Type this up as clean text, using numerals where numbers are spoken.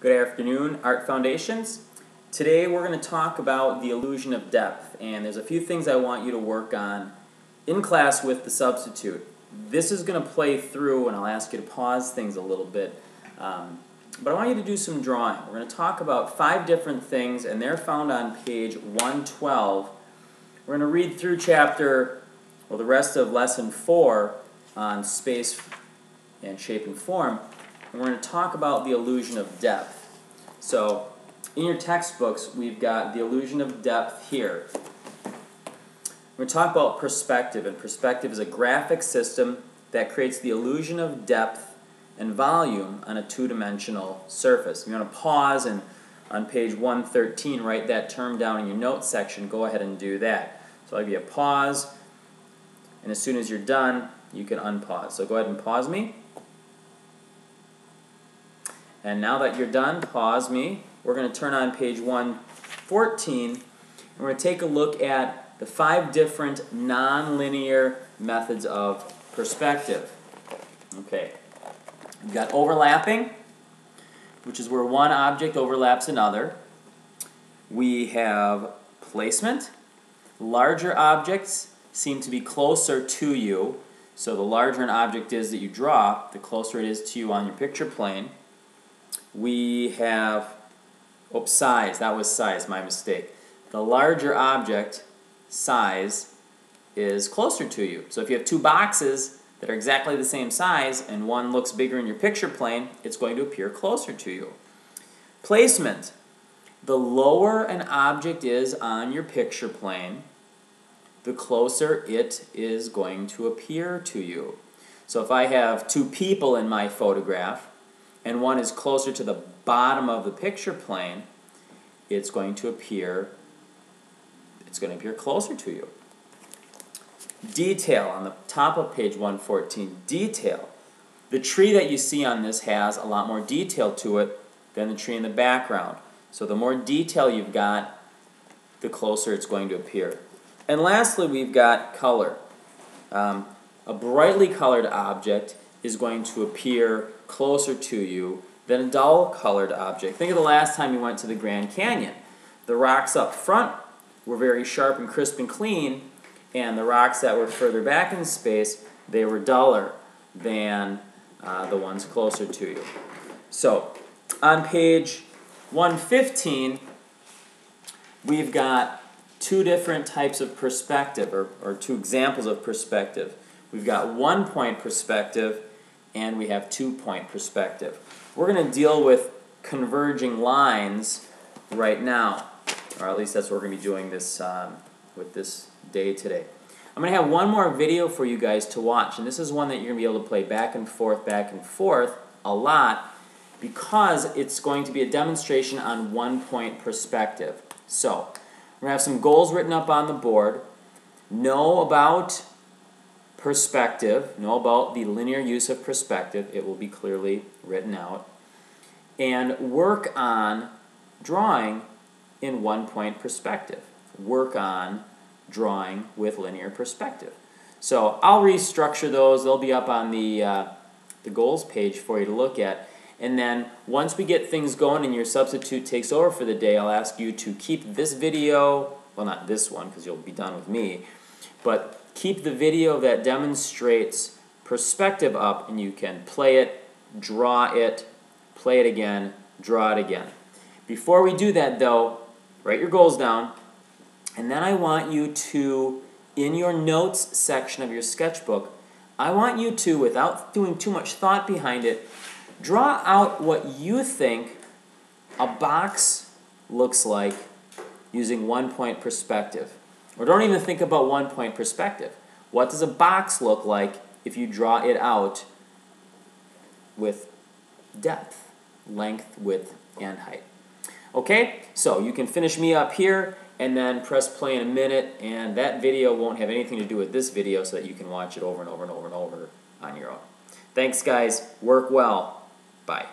Good afternoon, Art Foundations. Today we're going to talk about the illusion of depth, and there's a few things I want you to work on in class with the substitute. This is going to play through, and I'll ask you to pause things a little bit, but I want you to do some drawing. We're going to talk about 5 different things, and they're found on page 112. We're going to read through the rest of lesson 4 on space and shape and form. And we're going to talk about the illusion of depth. So, in your textbooks, we've got the illusion of depth here. We're going to talk about perspective, and perspective is a graphic system that creates the illusion of depth and volume on a two-dimensional surface. If you want to pause and on page 113 write that term down in your notes section, go ahead and do that. So I'll give you a pause, and as soon as you're done, you can unpause. So go ahead and pause me. And now that you're done, pause me. We're going to turn on page 114, and we're going to take a look at the 5 different non-linear methods of perspective. Okay, we've got overlapping, which is where one object overlaps another. We have placement. Larger objects seem to be closer to you, so the larger an object is that you draw, the closer it is to you on your picture plane. We have, size, that was size, my mistake. The larger object, size, is closer to you. So if you have 2 boxes that are exactly the same size and one looks bigger in your picture plane, it's going to appear closer to you. Placement. The lower an object is on your picture plane, the closer it is going to appear to you. So if I have 2 people in my photograph, and one is closer to the bottom of the picture plane, it's going to appear closer to you. Detail, on the top of page 114, detail. The tree that you see on this has a lot more detail to it than the tree in the background. So the more detail you've got, the closer it's going to appear. And lastly, we've got color. A brightly colored object is going to appear closer to you than a dull colored object. Think of the last time you went to the Grand Canyon. The rocks up front were very sharp and crisp and clean, and the rocks that were further back in space, they were duller than the ones closer to you. So, on page 115, we've got 2 different types of perspective, or 2 examples of perspective. We've got 1-point perspective, and we have 2-point perspective. We're going to deal with converging lines right now, or at least that's what we're going to be doing with this day today. I'm going to have one more video for you guys to watch, and this is one that you're going to be able to play back and forth a lot, because it's going to be a demonstration on 1-point perspective. So, we're going to have some goals written up on the board. Know about perspective, know about the linear use of perspective, it will be clearly written out, and work on drawing in 1-point perspective. Work on drawing with linear perspective. So I'll restructure those, they'll be up on the goals page for you to look at, and then once we get things going and your substitute takes over for the day, I'll ask you to keep this video, well not this one because you'll be done with me, but keep the video that demonstrates perspective up, and you can play it, draw it, play it again, draw it again. Before we do that though, write your goals down, and then I want you to, in your notes section of your sketchbook, I want you to, without doing too much thought behind it, draw out what you think a box looks like using 1-point perspective. Or don't even think about 1-point perspective. What does a box look like if you draw it out with depth, length, width, and height? Okay, so you can finish me up here and then press play in a minute, and that video won't have anything to do with this video, so that you can watch it over and over and over and over on your own. Thanks guys, work well, bye.